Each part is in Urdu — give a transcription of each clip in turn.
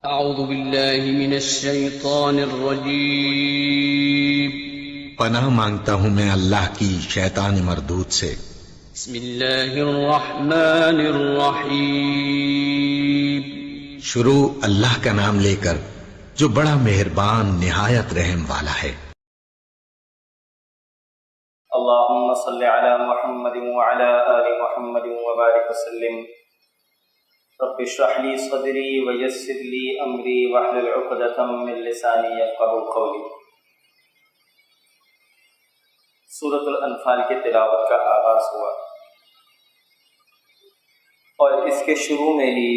اعوذ باللہ من الشیطان الرجیم پناہ مانگتا ہوں میں اللہ کی شیطان مردود سے۔ بسم اللہ الرحمن الرحیم شروع اللہ کا نام لے کر جو بڑا مہربان نہایت رحم والا ہے۔ اللهم صل على محمد وعلى آل محمد وبارك وسلم رب اشرح لي صدري ويسر لي أمري واحلل عقدة من لساني يفقهوا قولي۔ سورۃ الانفال کی تلاوت کا آغاز ہوا اور اس کے شروع میں ہی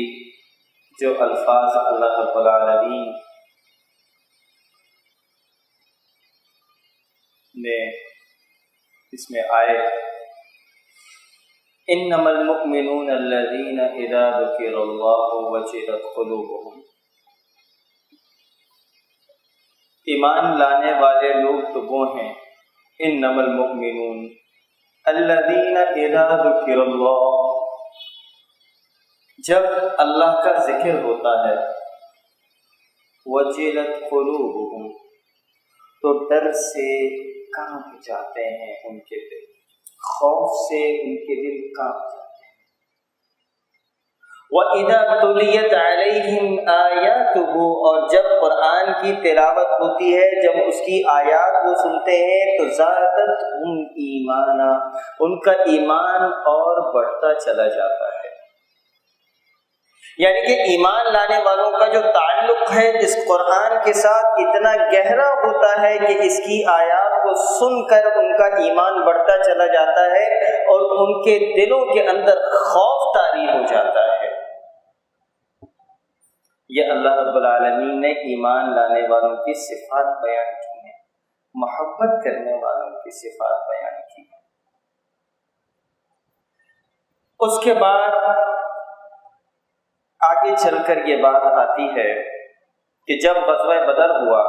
جو الفاظ اللہ رب العالمین نے اس میں آئے، انما المؤمنون الذين اذا ذكر الله وجلت قلوبهم، ایمان لانے والے لوگ تو وہ ہیں، انما المؤمنون الذين اذا ذكر الله، جب اللہ کا ذکر ہوتا ہے، وجلت قلوبهم، تو ڈر سے کانپ جاتے ہیں ان کے دل، خوف سے ان کے دل کانپ جاتے ہیں۔ وَإِذَا تُلِيَتْ عَلَيْهِمْ آيَاتُهُ، اور جب قرآن کی تلاوت ہوتی ہے، جب اس کی آیات وہ سنتے ہیں تو زادتہم ایمانا، ان کا ایمان اور بڑھتا چلا جاتا ہے۔ یعنی کہ ایمان لانے والوں کا جو تعلق ہے اس قرآن کے ساتھ اتنا گہرا ہوتا ہے کہ اس کی آیات کو سن کر ان کا ایمان بڑھتا چلا جاتا ہے اور ان کے دلوں کے اندر خوف طاری ہو جاتا ہے۔ یہ اللہ رب العالمین نے ایمان لانے والوں کی صفات بیان کی ہیں، محبت کرنے والوں کی صفات بیان کی ہیں۔ اس کے بعد آگے چل کر یہ بات آتی ہے کہ جب غزوہ بدر ہوا،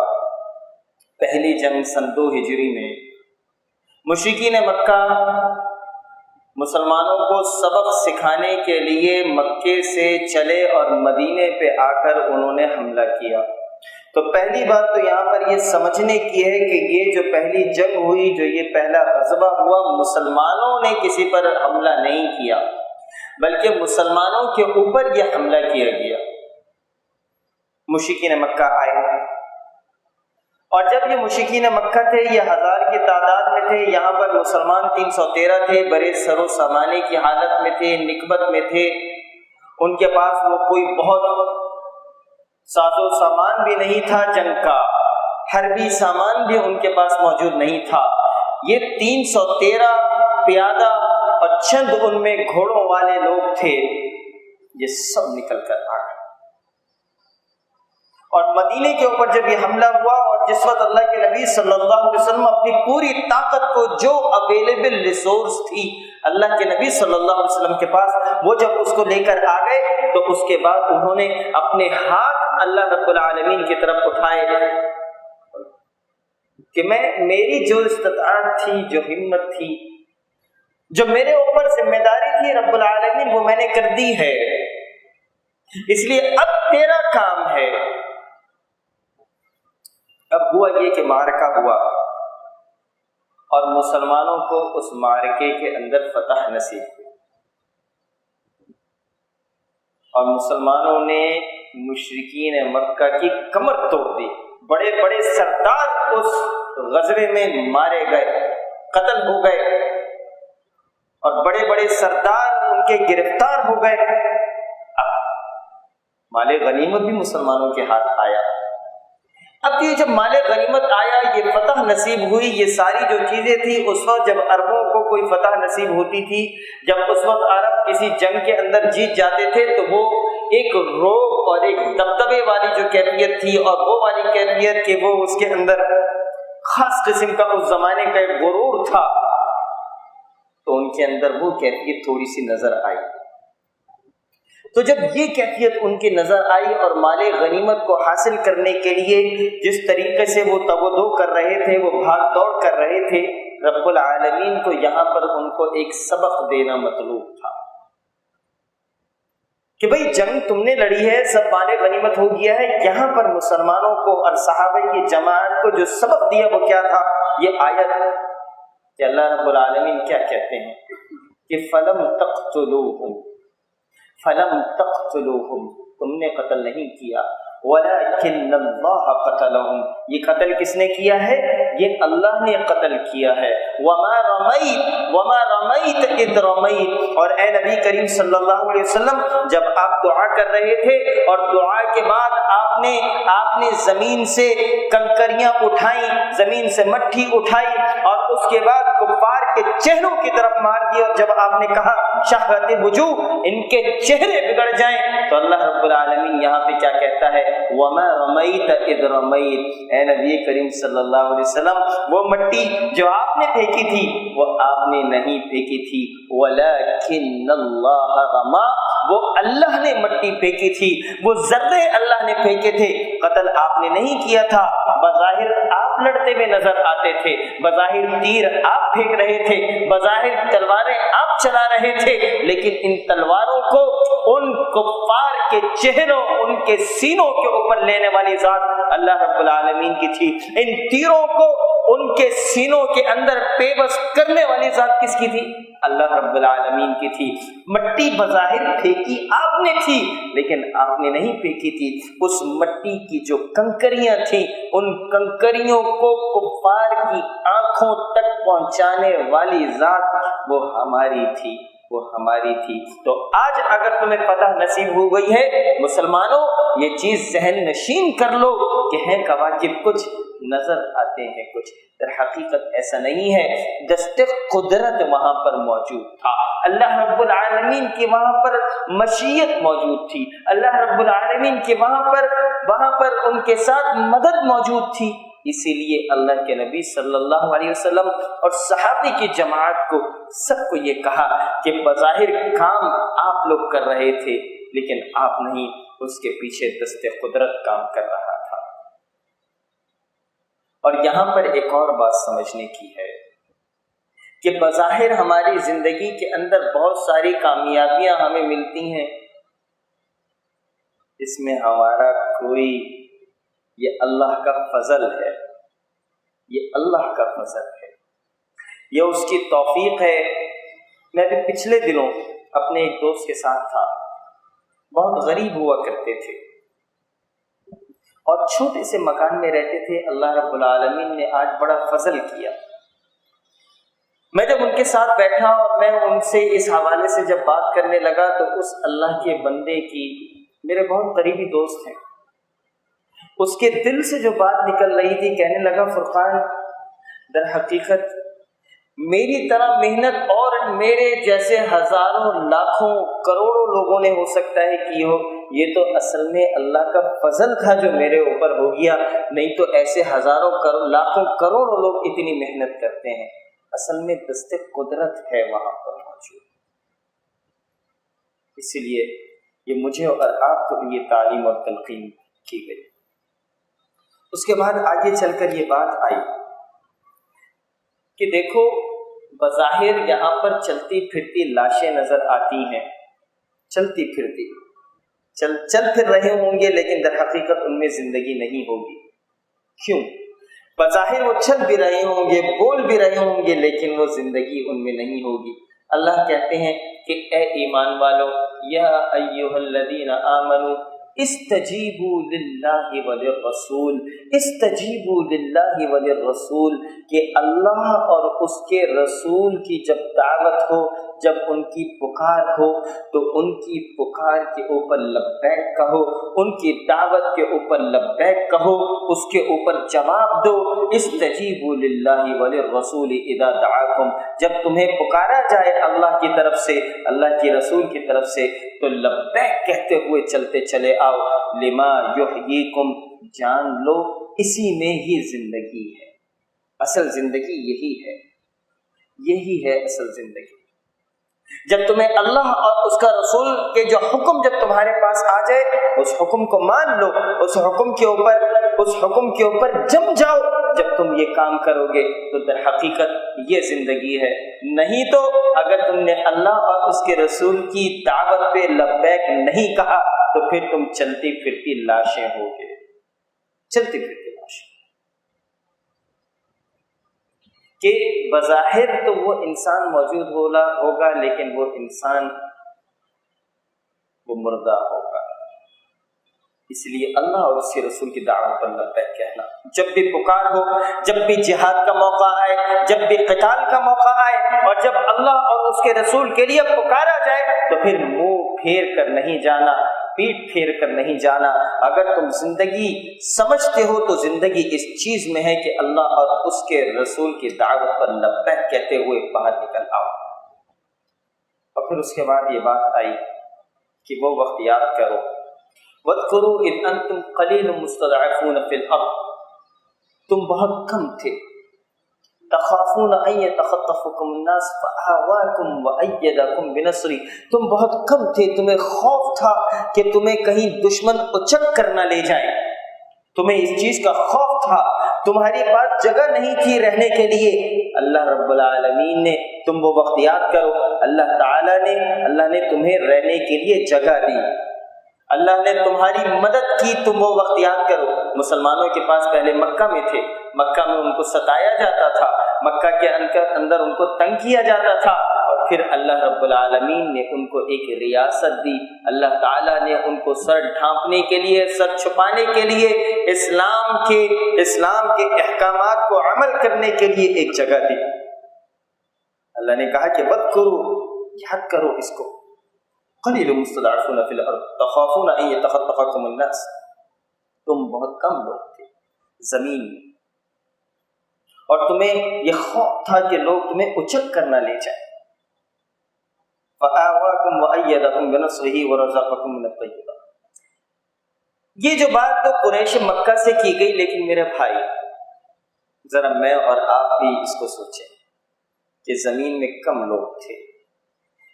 پہلی جنگ سن 2 ہجری میں، مشرکین مکہ مسلمانوں کو سبق سکھانے کے لیے مکے سے چلے اور مدینے پہ آ کر انہوں نے حملہ کیا۔ تو پہلی بات تو یہاں پر یہ سمجھنے کی ہے کہ یہ جو پہلی جنگ ہوئی، جو یہ پہلا غزوہ ہوا، مسلمانوں نے کسی پر حملہ نہیں کیا بلکہ مسلمانوں کے اوپر یہ حملہ کیا گیا۔ مشرکین مکہ آئے اور جب یہ مشرکین مکہ تھے، یہ 1000 کی تعداد میں تھے، یہاں پر مسلمان 313 تھے، بڑے سر و سامانے کی حالت میں تھے، نکبت میں تھے، ان کے پاس وہ کوئی بہت ساز و سامان بھی نہیں تھا، جنگ کا حربی سامان بھی ان کے پاس موجود نہیں تھا۔ یہ 313 پیادہ اور چند ان میں گھوڑوں والے لوگ تھے، یہ سب نکل کر آ گئے اور مدینے کے اوپر جب یہ حملہ ہوا، اور جس وقت اللہ کے نبی صلی اللہ علیہ وسلم اپنی پوری طاقت کو، جو اویلیبل ریسورس تھی اللہ کے نبی صلی اللہ علیہ وسلم کے پاس، وہ جب اس کو لے کر آ گئے تو اس کے بعد انہوں نے اپنے ہاتھ اللہ رب العالمین کی طرف اٹھائے کہ میری جو استطاعت تھی، جو ہمت تھی، جو میرے اوپر ذمہ داری تھی، رب العالمین وہ میں نے کر دی ہے، اس لیے اب تیرا کام ہے۔ اب ہوا یہ کہ معرکہ ہوا اور مسلمانوں کو اس معرکے کے اندر فتح نصیب ہوئی اور مسلمانوں نے مشرکین مکہ کی کمر توڑ دی۔ بڑے بڑے سردار اس غزوے میں مارے گئے، قتل ہو گئے، اور بڑے بڑے سردار ان کے گرفتار ہو گئے۔ اب مال غنیمت بھی مسلمانوں کے ہاتھ آیا۔ اب یہ جب مال غنیمت آیا، یہ فتح نصیب ہوئی، یہ ساری جو چیزیں تھی، اس وقت جب عربوں کو کوئی فتح نصیب ہوتی تھی، جب اس وقت عرب کسی جنگ کے اندر جیت جاتے تھے تو وہ ایک روب اور ایک دبدبے والی جو کیفیت تھی، اور وہ والی کیفیت کہ وہ اس کے اندر خاص قسم کا اس زمانے کا ایک غرور تھا، تو ان کے اندر وہ کیفیت تھوڑی سی نظر آئی۔ تو جب یہ کیفیت ان کی نظر آئی اور مال غنیمت کو حاصل کرنے کے لیے جس طریقے سے وہ تودع کر رہے تھے، وہ بھاگ دوڑ کر رہے تھے، رب العالمین کو یہاں پر ان کو ایک سبق دینا مطلوب تھا کہ بھئی جنگ تم نے لڑی ہے، سب مال غنیمت ہو گیا ہے، یہاں پر مسلمانوں کو اور صحابہ کی جماعت کو جو سبق دیا وہ کیا تھا؟ یہ آیت کہ اللہ رب العالمین کیا کہتے ہیں کہ فَلَمْ تَقْتُلُوهُمْ، تم نے قتل نہیں کیا، وَلَكِنَّ اللَّهَ قَتَلَهُمْ، یہ قتل کس نے کیا ہے؟ یہ اللہ نے قتل کیا ہے۔ وَمَا رَمَيْتَ إِذْ رَمَيْتَ، اور اے نبی کریم صلی اللہ علیہ وسلم جب آپ دعا کر رہے تھے اور دعا کے بعد آپ نے زمین سے کنکریاں اٹھائیں، زمین سے مٹی اٹھائی اور اس کے بعد کفار کے چہروں کی طرف مار دی، اور جب آپ نے کہا شہوت وجوہ، ان کے چہرے بگڑ جائیں، تو اللہ رب العالمین یہاں پہ کیا کہتا ہے؟ وَمَا رَمَيْتَ إِذْ رَمَيْتَ، اے نبی کریم صلی اللہ علیہ وسلم وہ مٹی جو آپ نے پھینکی تھی وہ آپ نے نہیں پھینکی تھی، وَلَكِنَّ اللَّهَ رَمَى، وہ اللہ نے مٹی پھینکی تھی، وہ ذرے اللہ نے پھینکے تھے، قتل آپ نے نہیں کیا تھا۔ بظاہر آپ لڑتے ہوئے نظر آتے تھے، بظاہر تیر آپ پھینک رہے تھے، بظاہر تلواریں آپ چلا رہے تھے، لیکن ان تلواروں کو ان کفار کے چہروں، ان کے سینوں کے اوپر لینے والی ذات اللہ رب العالمین کی تھی، ان تیروں کو ان کے سینوں کے اندر بے بس کرنے والی ذات کس کی تھی؟ اللہ رب العالمین کی تھی۔ مٹی بظاہر پھینکی آپ نے تھی، لیکن آپ نے نہیں پھینکی تھی، اس مٹی کی جو کنکریاں تھیں ان کنکریوں کو کفار کی آنکھوں تک پہنچانے والی ذات وہ ہماری تھی، وہ ہماری تھی۔ تو آج اگر تمہیں پتہ نصیب ہو گئی ہے مسلمانوں، یہ چیز ذہن نشین کر لو کہ ہیں کواکب کچھ نظر آتے ہیں کچھ، در حقیقت ایسا نہیں ہے۔ دست قدرت وہاں پر موجود تھا، اللہ رب العالمین کی وہاں پر مشیت موجود تھی، اللہ رب العالمین کی وہاں پر ان کے ساتھ مدد موجود تھی۔ اسی لیے اللہ کے نبی صلی اللہ علیہ وسلم اور صحابی کی جماعت کو سب کو یہ کہا کہ بظاہر کام آپ لوگ کر رہے تھے لیکن آپ نہیں، اس کے پیچھے دست قدرت کام کر رہا تھا۔ اور یہاں پر ایک اور بات سمجھنے کی ہے کہ بظاہر ہماری زندگی کے اندر بہت ساری کامیابیاں ہمیں ملتی ہیں، اس میں ہمارا کوئی، یہ اللہ کا فضل ہے، یہ اللہ کا فضل ہے، یہ اس کی توفیق ہے۔ میں بھی پچھلے دنوں اپنے ایک دوست کے ساتھ تھا، بہت غریب ہوا کرتے تھے اور چھوٹے سے مکان میں رہتے تھے۔ اللہ رب العالمین نے آج بڑا فضل کیا۔ میں جب ان کے ساتھ بیٹھا اور میں ان سے اس حوالے سے جب بات کرنے لگا تو اس اللہ کے بندے کی، میرے بہت قریبی دوست ہیں، اس کے دل سے جو بات نکل رہی تھی، کہنے لگا فرقان در حقیقت میری طرح محنت اور میرے جیسے ہزاروں لاکھوں کروڑوں لوگوں نے ہو سکتا ہے کی ہو، یہ تو اصل میں اللہ کا فضل تھا جو میرے اوپر ہو گیا، نہیں تو ایسے ہزاروں لاکھوں کروڑوں لوگ اتنی محنت کرتے ہیں۔ اصل میں دست قدرت ہے وہاں پر موجود، اسی لیے یہ مجھے اور آپ کو یہ تعلیم اور تلقین کی گئی۔ اس کے بعد آگے چل کر یہ بات آئی کہ دیکھو بظاہر یہاں پر چلتی پھرتی لاشیں نظر آتی ہیں، چلتی پھرتی چل پھر رہے ہوں گے، لیکن در حقیقت ان میں زندگی نہیں ہوگی۔ کیوں؟ بظاہر وہ چل بھی رہے ہوں گے، بول بھی رہے ہوں گے، لیکن وہ زندگی ان میں نہیں ہوگی۔ اللہ کہتے ہیں کہ اے ایمان والو، یا ایھا الذین آمنوا استجیبوا للہ وللرسول، استجیبوا للہ وللرسول، کہ اللہ اور اس کے رسول کی جب دعوت ہو، جب ان کی پکار ہو تو ان کی پکار کے اوپر لبیک کہو، ان کی دعوت کے اوپر لبیک کہو، اس کے اوپر جواب دو۔ استجیبوا للہ وللرسول اذا دعاکم، جب تمہیں پکارا جائے اللہ کی طرف سے، اللہ کے رسول کی طرف سے، تو لبیک کہتے ہوئے چلتے چلے آؤ۔ لما یحییکم، جان لو اسی میں ہی زندگی ہے، اصل زندگی یہی ہے، یہی ہے اصل زندگی۔ جب تمہیں اللہ اور اس کا رسول کے جو حکم جب تمہارے پاس آ جائے اس حکم کو مان لو، اس حکم کے اوپر جم جاؤ۔ جب تم یہ کام کرو گے تو در حقیقت یہ زندگی ہے۔ نہیں تو اگر تم نے اللہ اور اس کے رسول کی دعوت پہ لبیک نہیں کہا تو پھر تم چلتی پھرتی لاشیں ہوگے، چلتی پھرتی لاشیں، کہ بظاہر تو وہ انسان موجود ہوگا لیکن وہ انسان وہ مردہ ہوگا۔ اس لیے اللہ اور اس کے رسول کی دعوت پر لبیک کہنا، جب بھی پکار ہو، جب بھی جہاد کا موقع آئے، جب بھی قتال کا موقع آئے، اور جب اللہ اور اس کے رسول کے لیے پکارا جائے تو پھر منہ پھیر کر نہیں جانا، پیٹ پھیر کر نہیں جانا۔ اگر تم زندگی سمجھتے ہو تو زندگی اس چیز میں ہے کہ اللہ اور اس کے رسول کی دعوت پر لبیک کہتے ہوئے باہر نکل آؤ۔ اور پھر اس کے بعد یہ بات آئی کہ وہ وقت یاد کرو، وَاذْكُرُوا إِذْ أَنْتُمْ قَلِيلٌ مُسْتَضْعَفُونَ فِي الْأَرْضِ، تم بہت کم تھے، تخافون ان يتخطفكم الناس فآواكم وأيدكم بنصره، تم بہت کم تھے، تمہیں خوف تھا کہ تمہیں کہیں دشمن اچک کر نہ لے جائے، تمہیں اس چیز کا خوف تھا، تمہاری پاس جگہ نہیں تھی رہنے کے لیے۔ اللہ رب العالمین نے، تم وہ وقت یاد کرو، اللہ نے تمہیں رہنے کے لیے جگہ دی، اللہ نے تمہاری مدد کی، تم وہ وقت یاد کرو۔ مسلمانوں کے پاس پہلے مکہ میں تھے، مکہ میں ان کو ستایا جاتا تھا، مکہ کے اندر ان کو تنگ کیا جاتا تھا، اور پھر اللہ رب العالمین نے ان کو ایک ریاست دی، اللہ تعالیٰ نے ان کو سر ڈھانپنے کے لیے، سر چھپانے کے لیے، اسلام کے احکامات کو عمل کرنے کے لیے ایک جگہ دی۔ اللہ نے کہا کہ وَاذْكُرُوا، یاد کرو اس کو، قلیل مستضعفون فی الارض تخافون ان یتخطفکم الناس، تم بہت کم لوگ تھے زمین میں، اور تمہیں یہ خوف تھا کہ لوگ تمہیں اچک کر نہ لے جائیں۔ فآواکم وأیدکم بنصرہ ورزقکم من الطیبات، یہ جو بات تو قریش مکہ سے کی گئی، لیکن میرے بھائی ذرا میں اور آپ بھی اس کو سوچیں کہ زمین میں کم لوگ تھے،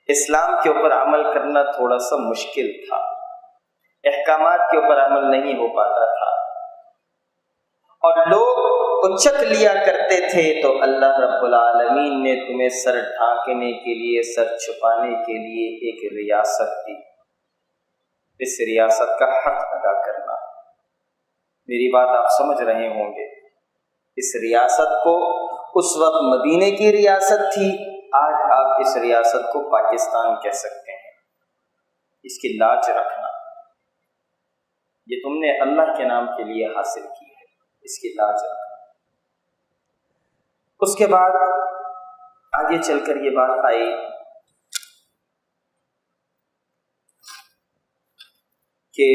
اسلام کے اوپر عمل کرنا تھوڑا سا مشکل تھا، احکامات کے اوپر عمل نہیں ہو پاتا تھا، اور لوگ اچک لیا کرتے تھے، تو اللہ رب العالمین نے تمہیں سر ڈھانکنے کے لیے، سر چھپانے کے لیے ایک ریاست دی۔ اس ریاست کا حق ادا کرنا، میری بات آپ سمجھ رہے ہوں گے۔ اس ریاست کو اس وقت مدینے کی ریاست تھی، آج آپ اس ریاست کو پاکستان کہہ سکتے ہیں۔ اس کی لاج رکھنا، یہ تم نے اللہ کے نام کے لیے حاصل کی ہے، اس کی لاج رکھنا۔ اس کے بعد آگے چل کر یہ بات آئی کہ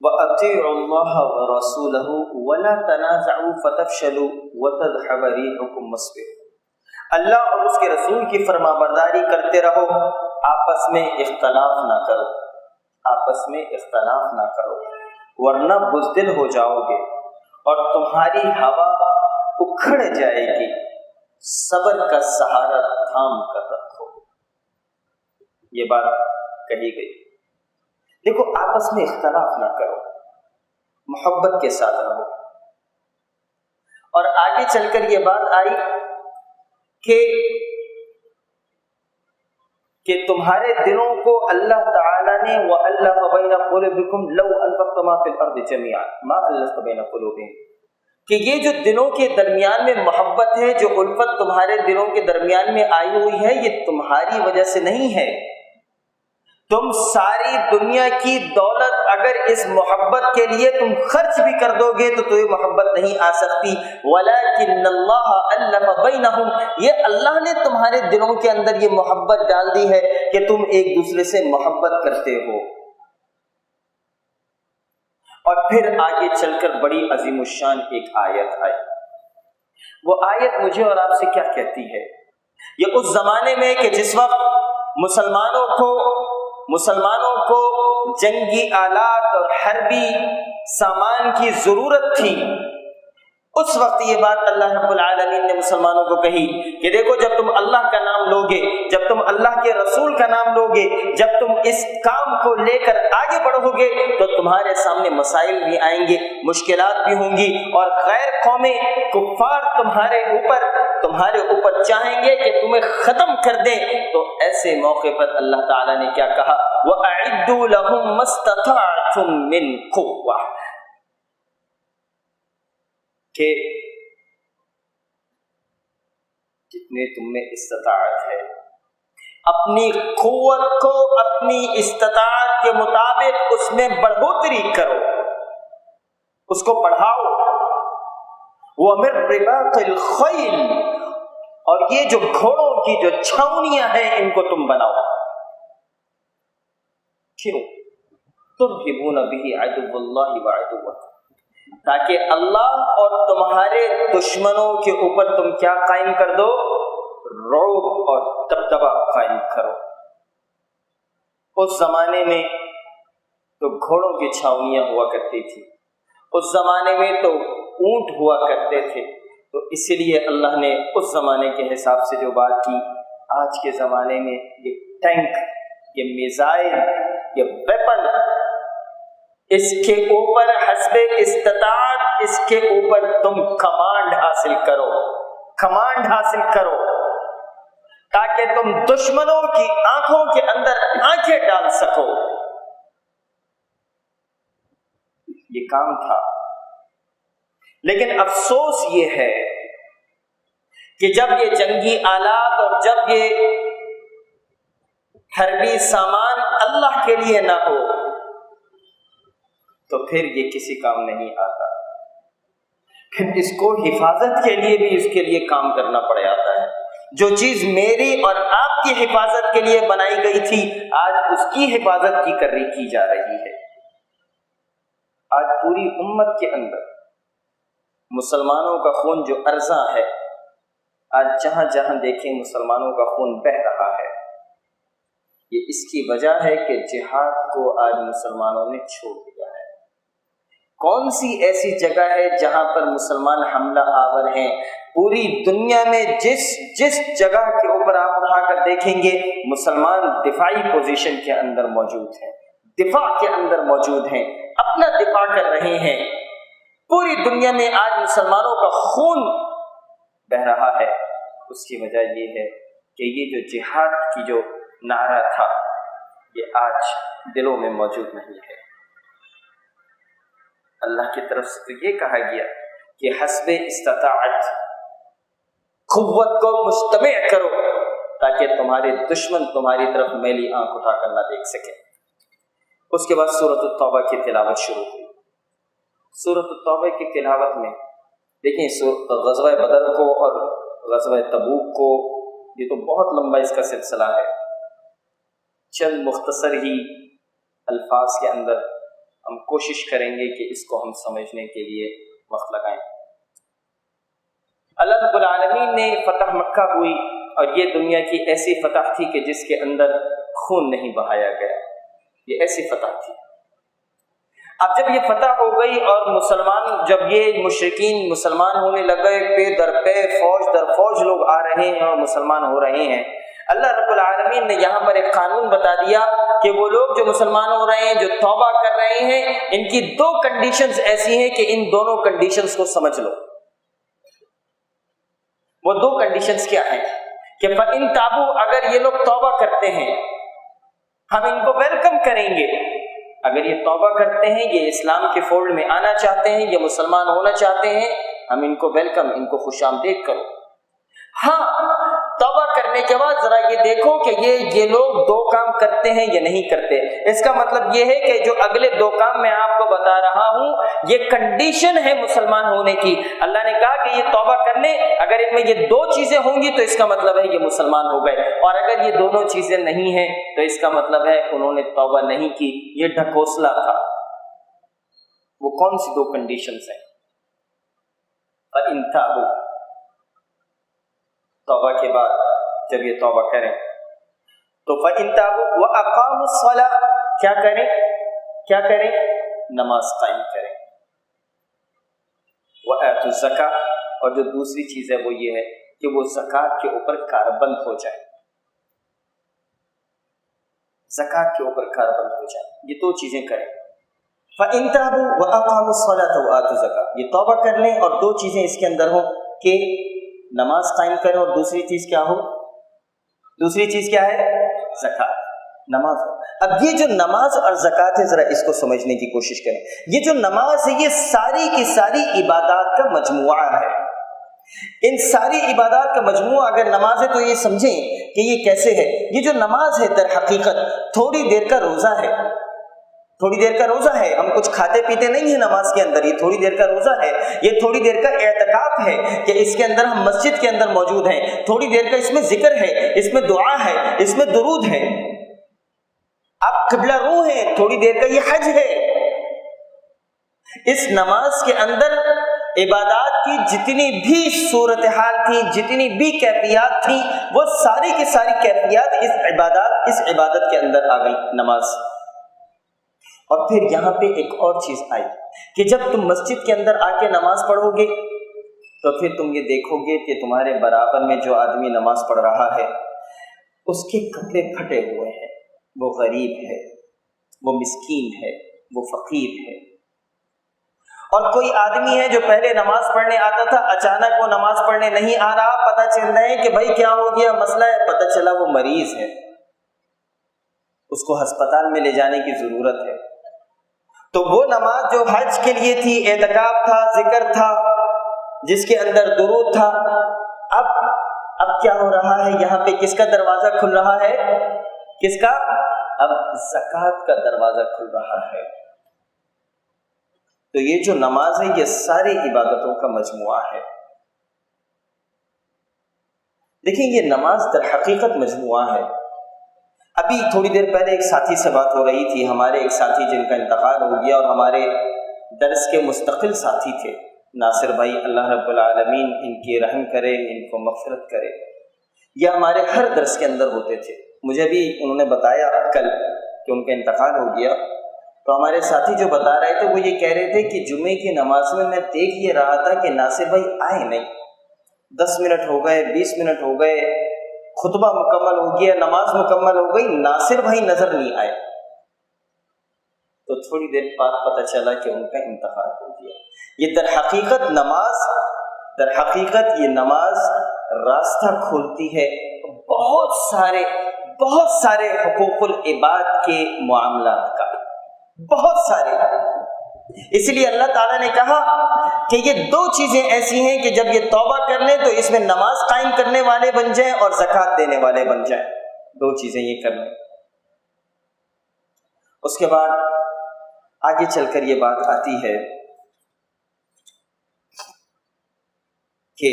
وَأَطِيعُوا اللَّهَ وَرَسُولَهُ وَلَا تَنَازَعُوا فَتَفْشَلُوا وَتَذْهَبَ رِيحُكُمْ وَاصْبِرُوا، اللہ اور اس کے رسول کی فرما برداری کرتے رہو، آپس میں اختلاف نہ کرو، آپس میں اختلاف نہ کرو، ورنہ بزدل ہو جاؤ گے اور تمہاری ہوا اکھڑ جائے گی۔ صبر کا سہارا تھام کر رکھو، یہ بات کہی گئی۔ دیکھو، آپس میں اختلاف نہ کرو، محبت کے ساتھ رہو۔ اور آگے چل کر یہ بات آئی کہ تمہارے دلوں کو اللہ تعالیٰ نے وَأَلَّفَ بَيْنَ قُلُوبِكُمْ لَوْ أَنفَقْتَ مَا فِي الْأَرْضِ جَمِيعًا مَا أَلَّفْتَ بَيْنَ قُلُوبِهِمْ، کہ یہ جو دلوں کے درمیان میں محبت ہے، جو الفت تمہارے دلوں کے درمیان میں آئی ہوئی ہے، یہ تمہاری وجہ سے نہیں ہے۔ تم ساری دنیا کی دولت اگر اس محبت کے لیے تم خرچ بھی کر دو گے تو یہ محبت نہیں آ سکتی۔ وَلَكِنَّ اللَّهَ أَلَّفَ بَيْنَهُمْ، یہ اللہ نے تمہارے دلوں کے اندر یہ محبت ڈال دی ہے کہ تم ایک دوسرے سے محبت کرتے ہو۔ اور پھر آگے چل کر بڑی عظیم الشان ایک آیت آئی، وہ آیت مجھے اور آپ سے کیا کہتی ہے؟ یہ اس زمانے میں کہ جس وقت مسلمانوں کو جنگی آلات اور حربی سامان کی ضرورت تھی، اس وقت یہ بات اللہ رب العالمین نے مسلمانوں کو کہی کہ دیکھو جب تم اللہ کا نام لوگے، جب تم اللہ کے رسول کا نام لوگے، جب تم اس کام کو لے کر آگے بڑھو گے تو تمہارے سامنے مسائل بھی آئیں گے، مشکلات بھی ہوں گی، اور غیر قومیں کفار تمہارے اوپر چاہیں گے کہ تمہیں ختم کر دیں۔ تو ایسے موقع پر اللہ تعالیٰ نے کیا کہا؟ وَأَعِدُّوا لَهُم مَّا اسْتَطَعْتُم مِّن قُوَّةٍ، کہ جتنے تم میں استطاعت ہے اپنی قوت کو اپنی استطاعت کے مطابق اس میں بڑھوتری کرو، اس کو بڑھاؤ۔ وَمِن رِّبَاطِ الْخَيْلِ، اور یہ جو گھوڑوں کی جو چھاؤنیاں ہیں ان کو تم بناؤ۔ کیوں؟ ترہبون بِهِ عَدُوَّ اللَّهِ وَعَدُوَّكُمْ، تاکہ اللہ اور تمہارے دشمنوں کے اوپر تم کیا قائم کر دو؟ رعب اور دبدبہ قائم کرو۔ اس زمانے میں تو گھوڑوں کی چھاؤنیاں ہوا کرتی تھی، اس زمانے میں تو اونٹ ہوا کرتے تھے، تو اسی لیے اللہ نے اس زمانے کے حساب سے جو بات کی، آج کے زمانے میں یہ ٹینک، یہ میزائل، یہ ویپن، اس کے اوپر حسب استطاعت اس کے اوپر تم کمانڈ حاصل کرو تاکہ تم دشمنوں کی آنکھوں کے اندر آنکھیں ڈال سکو۔ یہ کام تھا، لیکن افسوس یہ ہے کہ جب یہ جنگی آلات اور جب یہ حربی سامان اللہ کے لیے نہ ہو تو پھر یہ کسی کام نہیں آتا، پھر اس کو حفاظت کے لیے بھی اس کے لیے کام کرنا پڑ جاتا ہے۔ جو چیز میری اور آپ کی حفاظت کے لیے بنائی گئی تھی، آج اس کی حفاظت کی جا رہی ہے۔ آج پوری امت کے اندر مسلمانوں کا خون جو ارزاں ہے، آج جہاں جہاں دیکھیں مسلمانوں کا خون بہہ رہا ہے، یہ اس کی وجہ ہے کہ جہاد کو آج مسلمانوں نے چھوڑ دیا ہے۔ کون سی ایسی جگہ ہے جہاں پر مسلمان حملہ آور ہیں؟ پوری دنیا میں جس جگہ کے اوپر آپ اٹھا کر دیکھیں گے مسلمان دفاعی پوزیشن کے اندر موجود ہیں، دفاع کے اندر موجود ہیں، اپنا دفاع کر رہے ہیں۔ پوری دنیا میں آج مسلمانوں کا خون بہہ رہا ہے، اس کی وجہ یہ ہے کہ یہ جو جہاد کی جو نعرہ تھا یہ آج دلوں میں موجود نہیں ہے۔ اللہ کی طرف سے تو یہ کہا گیا کہ حسب استطاعت قوت کو مجتمع کرو تاکہ تمہارے دشمن تمہاری طرف میلی آنکھ اٹھا کر نہ دیکھ سکیں۔ اس کے بعد سورۃ التوبہ کی تلاوت شروع ہوئی۔ سورۃ التوبہ کی تلاوت میں دیکھیں غزوہ بدر کو اور غزوہ تبوک کو، یہ تو بہت لمبا اس کا سلسلہ ہے، چند مختصر ہی الفاظ کے اندر ہم کوشش کریں گے کہ اس کو ہم سمجھنے کے لیے وقت لگائیں۔ اللہ رب العالمین نے فتح مکہ ہوئی، اور یہ دنیا کی ایسی فتح تھی کہ جس کے اندر خون نہیں بہایا گیا، یہ ایسی فتح تھی۔ اب جب یہ فتح ہو گئی اور مسلمان، جب یہ مشرکین مسلمان ہونے لگے، پے در پے فوج در فوج لوگ آ رہے ہیں اور مسلمان ہو رہے ہیں، اللہ رب العالمین نے یہاں پر ایک قانون بتا دیا کہ وہ لوگ جو مسلمان ہو رہے ہیں، جو توبہ کر رہے ہیں، ان کی دو کنڈیشنز ایسی ہیں کہ ان دونوں کنڈیشنز کو سمجھ لو۔ وہ دو کنڈیشنز کیا ہیں کہ فَإِن تَابُوا، اگر یہ لوگ توبہ کرتے ہیں ہم ان کو ویلکم کریں گے، اگر یہ توبہ کرتے ہیں، یہ اسلام کے فولڈ میں آنا چاہتے ہیں، یہ مسلمان ہونا چاہتے ہیں، ہم ان کو ویلکم، ان کو خوش آمدید کرو۔ ہاں، توبہ کرنے کے بعد ذرا یہ دیکھو کہ یہ لوگ دو کام کرتے ہیں یا نہیں کرتے۔ اس کا مطلب یہ ہے کہ جو اگلے دو کام میں آپ کو بتا رہا ہوں یہ کنڈیشن ہے مسلمان ہونے کی۔ اللہ نے کہا کہ یہ توبہ کرنے، اگر ان میں یہ دو چیزیں ہوں گی تو اس کا مطلب ہے یہ مسلمان ہو گئے، اور اگر یہ دونوں چیزیں نہیں ہیں تو اس کا مطلب ہے انہوں نے توبہ نہیں کی، یہ ڈھکوسلا تھا۔ وہ کون سی دو کنڈیشنز ہیں؟ فَإِن تَابُوا، توبہ کے بعد جب یہ توبہ کریں تو فَإِن تَابُوا وَأَقَامُوا الصَّلَاةَ، کیا کریں؟ نماز قائم کریں۔ وَآتُوا الزکا، اور جو دوسری چیز ہے وہ یہ ہے کہ وہ زکوٰۃ کے اوپر کاربند ہو جائے، زکوٰۃ کے اوپر کاربند ہو جائے، یہ دو چیزیں کریں۔ فَإِن تَابُوا وَأَقَامُوا الصَّلَاةَ وَآتُوا الزَّكَاةَ، یہ توبہ کر لیں اور دو چیزیں اس کے اندر ہوں کہ نماز قائم کریں، اور دوسری چیز کیا ہو؟ دوسری چیز کیا ہے؟ زکوٰۃ، نماز۔ اب یہ جو نماز اور زکوٰۃ ہے، ذرا اس کو سمجھنے کی کوشش کریں۔ یہ جو نماز ہے یہ ساری کی ساری عبادات کا مجموعہ ہے۔ ان ساری عبادات کا مجموعہ اگر نماز ہے تو یہ سمجھیں کہ یہ کیسے ہے۔ یہ جو نماز ہے در حقیقت تھوڑی دیر کا روزہ ہے، تھوڑی دیر کا روزہ ہے، ہم کچھ کھاتے پیتے نہیں ہیں نماز کے اندر، یہ تھوڑی دیر کا روزہ ہے، یہ تھوڑی دیر کا اعتکاف ہے کہ اس کے اندر ہم مسجد کے اندر موجود ہیں، تھوڑی دیر کا اس میں ذکر ہے، اس میں دعا ہے، اس میں درود ہے، آپ قبلہ رو ہیں، تھوڑی دیر کا یہ حج ہے۔ اس نماز کے اندر عبادات کی جتنی بھی صورتحال تھی، جتنی بھی کیفیات تھیں، وہ ساری کی ساری کیفیات اس عبادت کے اندر آ گئی، نماز۔ اور پھر یہاں پہ ایک اور چیز آئی کہ جب تم مسجد کے اندر آ کے نماز پڑھو گے تو پھر تم یہ دیکھو گے کہ تمہارے برابر میں جو آدمی نماز پڑھ رہا ہے اس کے کپڑے پھٹے ہوئے ہیں، وہ غریب ہے، وہ مسکین ہے، وہ فقیر ہے۔ اور کوئی آدمی ہے جو پہلے نماز پڑھنے آتا تھا، اچانک وہ نماز پڑھنے نہیں آ رہا، پتہ چل رہا ہے کہ بھائی کیا ہو گیا، مسئلہ ہے، پتہ چلا وہ مریض ہے، اس کو ہسپتال میں لے جانے کی ضرورت ہے۔ تو وہ نماز جو حج کے لیے تھی، اعتکاف تھا، ذکر تھا، جس کے اندر درود تھا، اب کیا ہو رہا ہے؟ یہاں پہ کس کا دروازہ کھل رہا ہے؟ کس کا؟ اب زکوٰۃ کا دروازہ کھل رہا ہے۔ تو یہ جو نماز ہے یہ ساری عبادتوں کا مجموعہ ہے۔ دیکھیں یہ نماز در حقیقت مجموعہ ہے۔ ابھی تھوڑی دیر پہلے ایک ساتھی سے بات ہو رہی تھی، ہمارے ایک ساتھی جن کا انتقال ہو گیا اور ہمارے درس کے مستقل ساتھی تھے، ناصر بھائی، اللہ رب العالمین ان کی رحم کرے، ان کو مغفرت کرے۔ یہ ہمارے ہر درس کے اندر ہوتے تھے۔ مجھے بھی انہوں نے بتایا کل کہ ان کا انتقال ہو گیا، تو ہمارے ساتھی جو بتا رہے تھے وہ یہ کہہ رہے تھے کہ جمعے کی نماز میں دیکھ یہ رہا تھا کہ ناصر بھائی آئے نہیں، 10 منٹ ہو گئے، 20 منٹ ہو گئے، خطبہ مکمل ہو گیا، نماز مکمل ہو گئی، ناصر بھائی نظر نہیں آئے۔ تو تھوڑی دیر بعد پتہ چلا کہ ان کا انتقال ہو گیا۔ یہ در حقیقت یہ نماز راستہ کھولتی ہے بہت سارے حقوق العباد کے معاملات کا، بہت سارے۔ اس لیے اللہ تعالیٰ نے کہا کہ یہ دو چیزیں ایسی ہیں کہ جب یہ توبہ کر لیں تو اس میں نماز قائم کرنے والے بن جائیں اور زکوٰۃ دینے والے بن جائیں، دو چیزیں یہ کر لیں۔ اس کے بعد آگے چل کر یہ بات آتی ہے کہ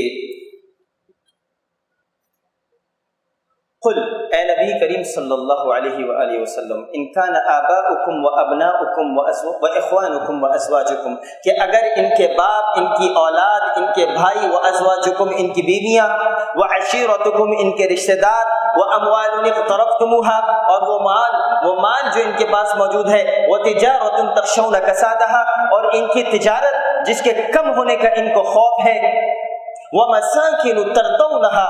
قل، اے نبی کریم صلی اللہ علیہ وآلہ وسلم، ان کان آباؤکم و ابناؤکم و اخوانکم و ازواجکم، کہ اگر ان کے باپ، ان کی اولاد، ان کے بھائی، و ازواجکم ان کی بیویاں، و عشیرتکم ان کے رشتہ دار، و اموال اقترفتموها، اور وہ مال جو ان کے پاس موجود ہے، و تجارت تخشون کسادها، اور ان کی تجارت جس کے کم ہونے کا ان کو خوف ہے، وَمَسَاكِنُ تَرْضَوْنَهَا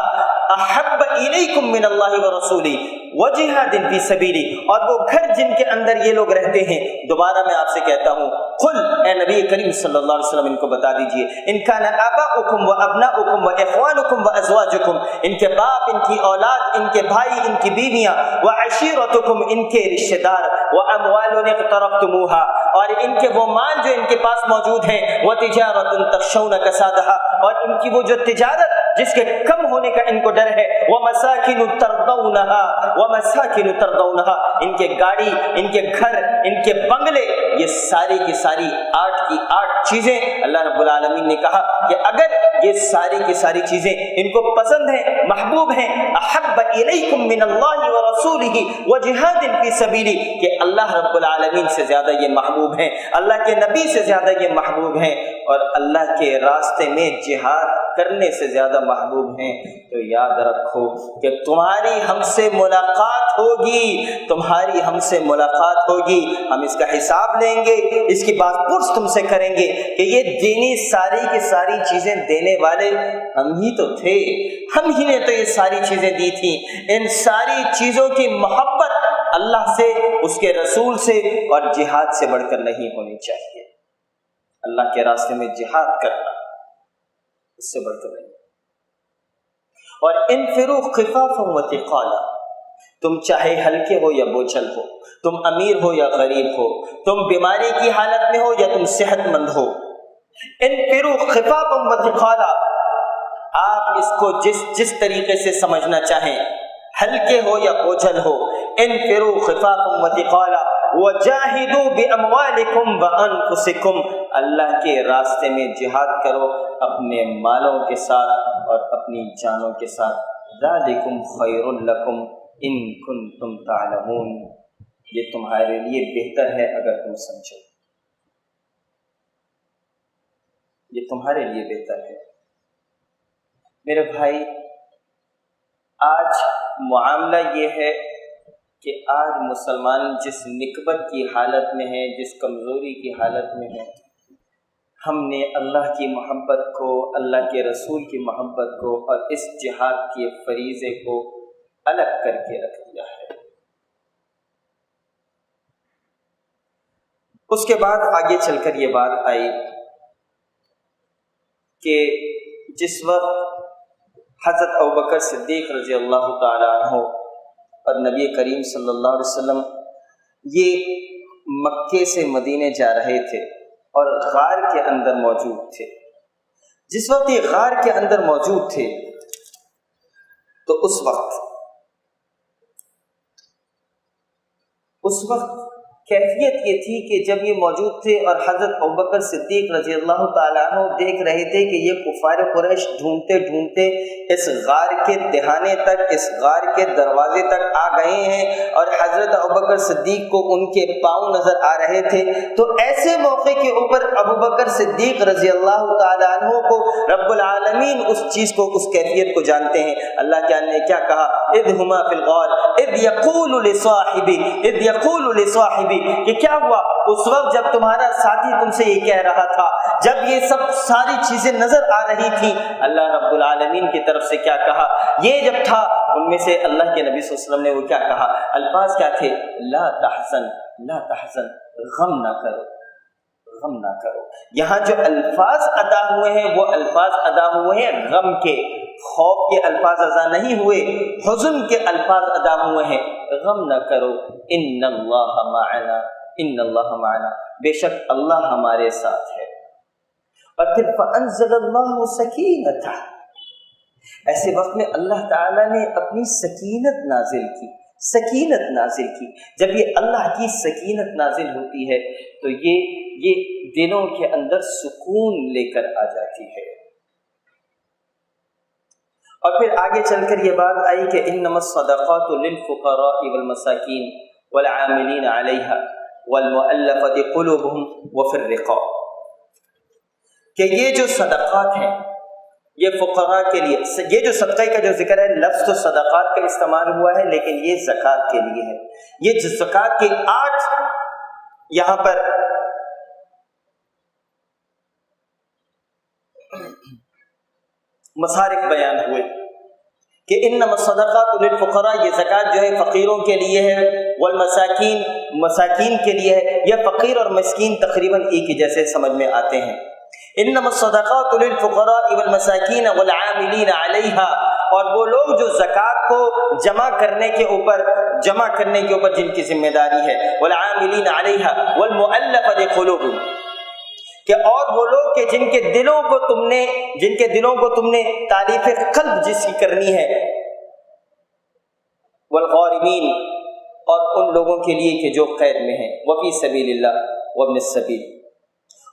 أَحَبَّ إِلَيْكُم مِّنَ اللَّهِ وَرَسُولِهِ وَجِهَادٍ فِي سَبِيلِهِ، اور وہ گھر جن کے اندر یہ لوگ رہتے ہیں، دوبارہ میں آپ سے کہتا ہوں، قل، اے نبی کریم صلی اللہ علیہ وسلم ان کو بتا دیجئے، ان كان آباؤكم وابناؤكم واخوانكم وازواجكم، ان کے باپ، ان کی اولاد، ان کے بھائی، ان کی بیویاں، وعشیرتكم ان کے رشتہ دار، واموال اقترفتموها، اور ان کے وہ مال جو ان کے پاس موجود ہیں، وتجارت تخشون کسادها، اور ان کی وہ جو تجارت جس کے کم ہونے کا ان کو ڈر ہے، ومساکن ترضونها، ان کے گاڑی، ان کے گھر، ان کے بنگلے، یہ ساری کی ساری 8 کی 8 چیزیں اللہ رب العالمین نے کہا کہ اگر یہ ساری کی ساری چیزیں ان کو پسند ہیں، محبوب ہیں. احب الیکم من اللہ ورسولہ وجہاد فی سبیلہ، کہ اللہ رب العالمین سے زیادہ یہ محبوب ہیں، اللہ کے نبی سے زیادہ یہ محبوب ہیں، اور اللہ کے راستے میں جہاد کرنے سے زیادہ محبوب ہیں. تو یاد رکھو کہ تمہاری ہم سے ملاقات ہوگی، تمہاری ہم سے ملاقات ہوگی، ہم اس کا حساب لیں گے، اس کی بات پرس تم سے کریں گے کہ یہ دینی ساری کی ساری چیزیں دینے والے ہم ہی تو تھے، ہم ہی نے تو یہ ساری چیزیں دی تھیں. ان ساری چیزوں کی محبت اللہ سے، اس کے رسول سے اور جہاد سے بڑھ کر نہیں ہونی چاہیے. اللہ کے راستے میں جہاد کرنا اس سے بڑھ کر نہیں. اور انفروا خفافا وثقالا، تم چاہے ہلکے ہو یا بوجھل ہو، تم امیر ہو یا غریب ہو، تم بیماری کی حالت میں ہو یا تم صحت مند ہو. انفروا خفافا وثقالا، آپ اس کو جس طریقے سے سمجھنا چاہیں، ہلکے ہو یا بوجھل ہو. انفروا خفافا وثقالا وجاہدوا باموالکم وانفسکم، اللہ کے راستے میں جہاد کرو اپنے مالوں کے ساتھ اور اپنی جانوں کے ساتھ. ذالکم خیر لکم ان کنتم تعلمون، یہ تمہارے لیے بہتر ہے اگر تم سمجھو، یہ تمہارے لیے بہتر ہے. میرے بھائی، آج معاملہ یہ ہے کہ آج مسلمان جس نکبت کی حالت میں ہیں، جس کمزوری کی حالت میں ہیں، ہم نے اللہ کی محبت کو، اللہ کے رسول کی محبت کو اور اس جہاد کے فریضے کو الگ کر کے رکھ دیا ہے. اس کے بعد آگے چل کر یہ بات آئی کہ جس وقت حضرت ابوبکر صدیق رضی اللہ تعالیٰ عنہ اور نبی کریم صلی اللہ علیہ وسلم یہ مکے سے مدینے جا رہے تھے اور غار کے اندر موجود تھے. جس وقت یہ غار کے اندر موجود تھے تو اس وقت کیفیت یہ تھی کہ جب یہ موجود تھے اور حضرت ابوبکر صدیق رضی اللہ تعالیٰ عنہ دیکھ رہے تھے کہ یہ کفار قریش ڈھونڈتے ڈھونڈتے اس غار کے دہانے تک، اس غار کے دروازے تک آ گئے ہیں اور حضرت ابوبکر صدیق کو ان کے پاؤں نظر آ رہے تھے. تو ایسے موقع کے اوپر ابوبکر صدیق رضی اللہ تعالیٰ عنہ کو رب العالمین اس چیز کو، اس کیفیت کو جانتے ہیں. اللہ تعالیٰ نے کیا کہا؟ اذ ہما فی الغار اذ یقول لصاحبہ، کہ کیا ہوا اس وقت جب تمہارا ساتھی تم سے یہ کہہ رہا تھا، جب یہ سب ساری چیزیں نظر آ رہی تھی. اللہ رب العالمین کی طرف سے کیا کہا؟ یہ جب تھا ان میں سے اللہ کے نبی صلی اللہ علیہ وسلم نے وہ کیا کہا؟ الفاظ کیا تھے؟ لا تحزن، غم نہ کرو. یہاں جو الفاظ ادا ہوئے ہیں وہ الفاظ ادا ہوئے ہیں غم کے، خوف کے الفاظ ادا نہیں ہوئے، حزن کے الفاظ ادا ہوئے ہیں. غم نہ کرو، ان اللہ معنا، بے شک اللہ ہمارے ساتھ ہے. اور پھر فانزل اللہ سکینتہ، ایسے وقت میں اللہ تعالیٰ نے اپنی سکینت نازل کی. جب یہ اللہ کی سکینت نازل ہوتی ہے تو یہ دلوں کے اندر سکون لے کر آ جاتی ہے. اور پھر آگے چل کر یہ بات آئی کہ انما الصدقات للفقراء والمساکین والعاملین علیہا والمؤلفۃ قلوبهم وفی الرقاب، کہ یہ جو صدقات ہیں یہ فقراء کے لیے، یہ جو صدقہ کا جو ذکر ہے، لفظ تو صدقات کا استعمال ہوا ہے لیکن یہ زکوٰۃ کے لیے ہے. یہ زکوٰۃ کے 8 یہاں پر مسارک بیان ہوئے کہ انما الصدقات للفقراء، یہ زکوٰۃ جو ہے فقیروں کے لیے ہے، والمساکین، مساکین کے لیے ہے. یہ فقیر اور مسکین تقریباً ایک ہی جیسے سمجھ میں آتے ہیں. انما الصدقات للفقراء والمساکین والعاملین علیہا، اور وہ لوگ جو زکوٰۃ کو جمع کرنے کے اوپر جن کی ذمہ داری ہے، والعاملین علیہا والمؤلفۃ قلوبہم، کہ اور وہ لوگ کہ جن کے دلوں کو تم نے تعلیف قلب جس کی کرنی ہے، والغارمین، اور ان لوگوں کے لیے کہ جو قید میں ہیں، وفی سبیل اللہ وابن السبیل،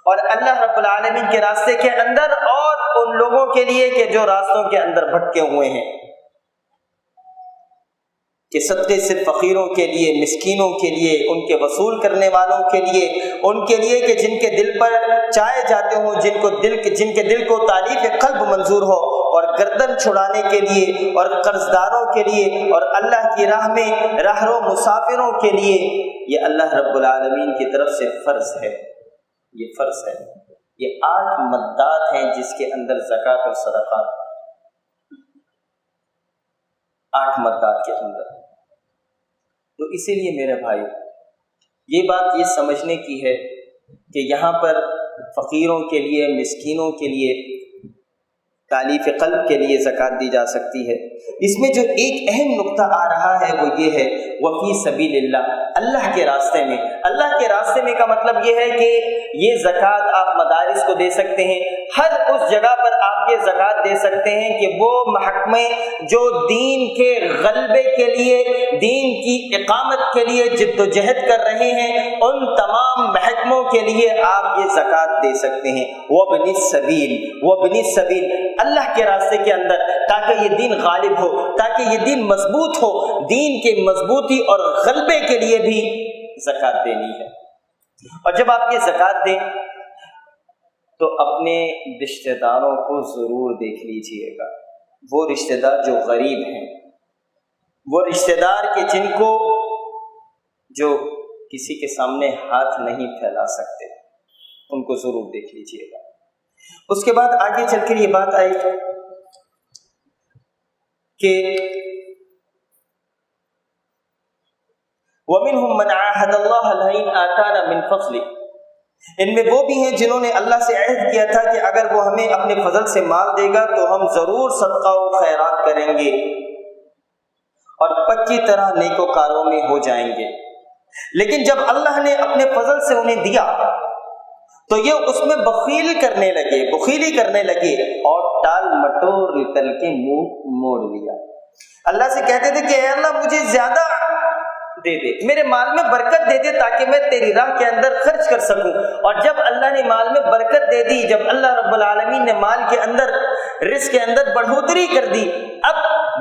اور اللہ رب العالمین کے راستے کے اندر، اور ان لوگوں کے لیے کہ جو راستوں کے اندر بھٹکے ہوئے ہیں، کہ صدقے صرف فقیروں کے لیے، مسکینوں کے لیے، ان کے وصول کرنے والوں کے لیے، ان کے لیے کہ جن کے دل پر چائے جاتے ہوں، جن کے دل کو تالیف قلب منظور ہو، اور گردن چھڑانے کے لیے، اور قرض داروں کے لیے، اور اللہ کی راہ میں راہرو مسافروں کے لیے، یہ اللہ رب العالمین کی طرف سے فرض ہے، یہ فرض ہے۔ یہ 8 مدات ہیں جس کے اندر زکوٰۃ اور صدقات، 8 مدات کے اندر۔ تو اسی لیے میرے بھائی، یہ بات یہ سمجھنے کی ہے کہ یہاں پر فقیروں کے لیے، مسکینوں کے لیے، تالیف قلب کے لیے زکوٰۃ دی جا سکتی ہے۔ اس میں جو ایک اہم نقطہ آ رہا ہے وہ یہ ہے، وفی سبیل اللہ، اللہ کے راستے میں۔ اللہ کے راستے میں کا مطلب یہ ہے کہ یہ زکوٰۃ آپ مدارس کو دے سکتے ہیں، ہر اس جگہ پر آپ یہ زکوٰۃ دے سکتے ہیں کہ وہ محکمے جو دین کے غلبے کے لیے، دین کی اقامت کے لیے جد و جہد کر رہے ہیں، ان تمام محکموں کے لیے آپ یہ زکوٰۃ دے سکتے ہیں۔ وابن السبیل، وابن السبیل، اللہ کے راستے کے اندر، تاکہ یہ دین غالب ہو، تاکہ یہ دین مضبوط ہو۔ دین کے مضبوطی اور غلبے کے لیے بھی زکوٰۃ دینی ہے۔ اور جب آپ یہ زکوٰۃ دیں تو اپنے رشتہ داروں کو ضرور دیکھ لیجئے گا، وہ رشتہ دار جو غریب ہیں، وہ رشتہ دار کہ جن کو جو کسی کے سامنے ہاتھ نہیں پھیلا سکتے، ان کو ضرور دیکھ لیجئے گا۔ اس کے بعد آگے چل کر یہ بات آئی کہ وَمِنْهُمْ مَنْ عَاهَدَ اللَّهَ لَئِنْ آتَانَا مِنْ فَضْلِهِ، ان میں وہ بھی ہیں جنہوں نے اللہ سے عہد کیا تھا کہ اگر وہ ہمیں اپنے فضل سے مال دے گا تو ہم ضرور صدقہ و خیرات کریں گے اور پکی طرح نیکوکاروں میں ہو جائیں گے۔ لیکن جب اللہ نے اپنے فضل سے انہیں دیا تو یہ اس میں بخیلی کرنے لگے اور ٹال مٹور کر کے منہ موڑ لیا۔ اللہ سے کہتے تھے کہ اے اللہ مجھے زیادہ دے دے، میرے مال میں برکت دے دے تاکہ میں تیری راہ کے اندر خرچ کر سکوں۔ اور جب اللہ نے مال میں برکت دے دی، جب اللہ رب العالمین نے مال کے اندر، رزق کے اندر بڑھوتری کر دی، اب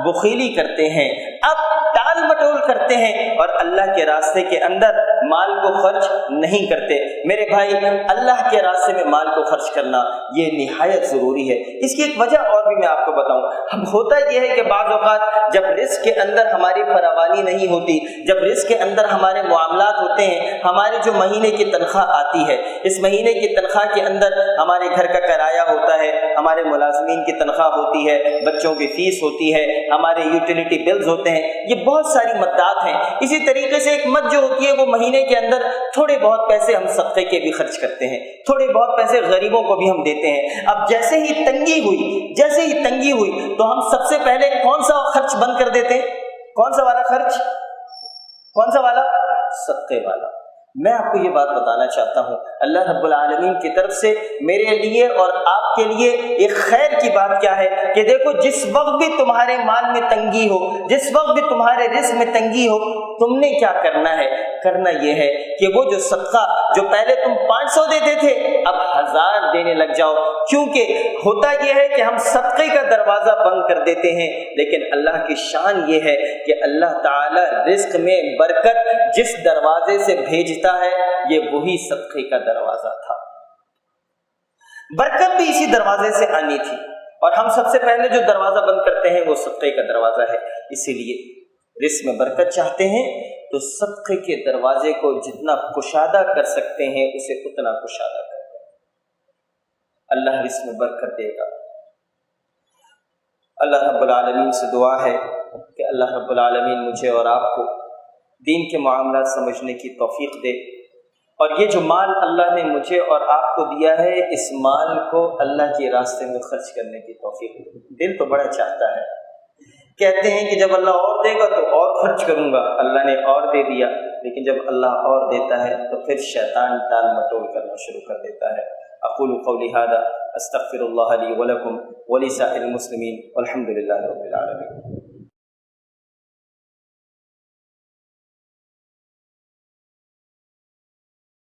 بخیلی کرتے ہیں، اب ٹال مٹول کرتے ہیں اور اللہ کے راستے کے اندر مال کو خرچ نہیں کرتے۔ میرے بھائی، اللہ کے راستے میں مال کو خرچ کرنا یہ نہایت ضروری ہے۔ اس کی ایک وجہ اور بھی میں آپ کو بتاؤں۔ اب ہوتا یہ ہے کہ بعض اوقات جب رزق کے اندر ہماری فراوانی نہیں ہوتی، جب رزق کے اندر ہمارے معاملات ہوتے ہیں، ہماری جو مہینے کی تنخواہ آتی ہے، اس مہینے کی تنخواہ کے اندر ہمارے گھر کا کرایہ ہوتا ہے، ہمارے ملازمین کی تنخواہ ہوتی ہے، بچوں کی فیس ہوتی ہے، ہمارے یوٹیلیٹی بلز ہوتے ہیں، یہ بہت ساری مدات ہیں۔ اسی طریقے سے ایک مد جو ہوتی ہے وہ مہینے کے اندر تھوڑے بہت پیسے ہم صدقے کے بھی خرچ کرتے ہیں، تھوڑے بہت پیسے غریبوں کو بھی ہم دیتے ہیں۔ اب جیسے ہی تنگی ہوئی تو ہم سب سے پہلے کون سا خرچ بند کر دیتے ہیں؟ کون سا والا خرچ؟ کون سا والا؟ صدقے والا۔ میں آپ کو یہ بات بتانا چاہتا ہوں، اللہ رب العالمین کی طرف سے میرے لیے اور آپ کے لیے ایک خیر کی بات کیا ہے کہ دیکھو، جس وقت بھی تمہارے مال میں تنگی ہو، جس وقت بھی تمہارے رزق میں تنگی ہو، تم نے کیا کرنا ہے؟ کرنا یہ ہے کہ وہ جو صدقہ جو پہلے تم 500 دیتے تھے اب 1000 دینے لگ جاؤ، کیونکہ ہوتا یہ ہے کہ ہم صدقے کا دروازہ بند کر دیتے ہیں، لیکن اللہ کی شان یہ ہے کہ اللہ تعالی رزق میں برکت جس دروازے سے بھیجتا ہے یہ وہی صدقے کا دروازہ تھا۔ برکت بھی اسی دروازے سے آنی تھی، اور ہم سب سے پہلے جو دروازہ بند کرتے ہیں وہ صدقے کا دروازہ ہے۔ اسی لیے رزق میں برکت چاہتے ہیں تو صدقے کے دروازے کو جتنا کشادہ کر سکتے ہیں اسے اتنا کشادہ کریں، اللہ رزق میں برکت دے گا۔ اللہ رب العالمین سے دعا ہے کہ اللہ رب العالمین مجھے اور آپ کو دین کے معاملات سمجھنے کی توفیق دے، اور یہ جو مال اللہ نے مجھے اور آپ کو دیا ہے، اس مال کو اللہ کے راستے میں خرچ کرنے کی توفیق دے۔ دل تو بڑا چاہتا ہے، کہتے ہیں کہ جب اللہ اور دے گا تو اور خرچ کروں گا، اللہ نے اور دے دیا، لیکن جب اللہ اور دیتا ہے تو پھر شیطان ٹال مٹول کرنا شروع کر دیتا ہے۔ اقول قولی ھذا استغفر اللہ لی ولکم ولسائر المسلمین والحمد للہ رب العالمین۔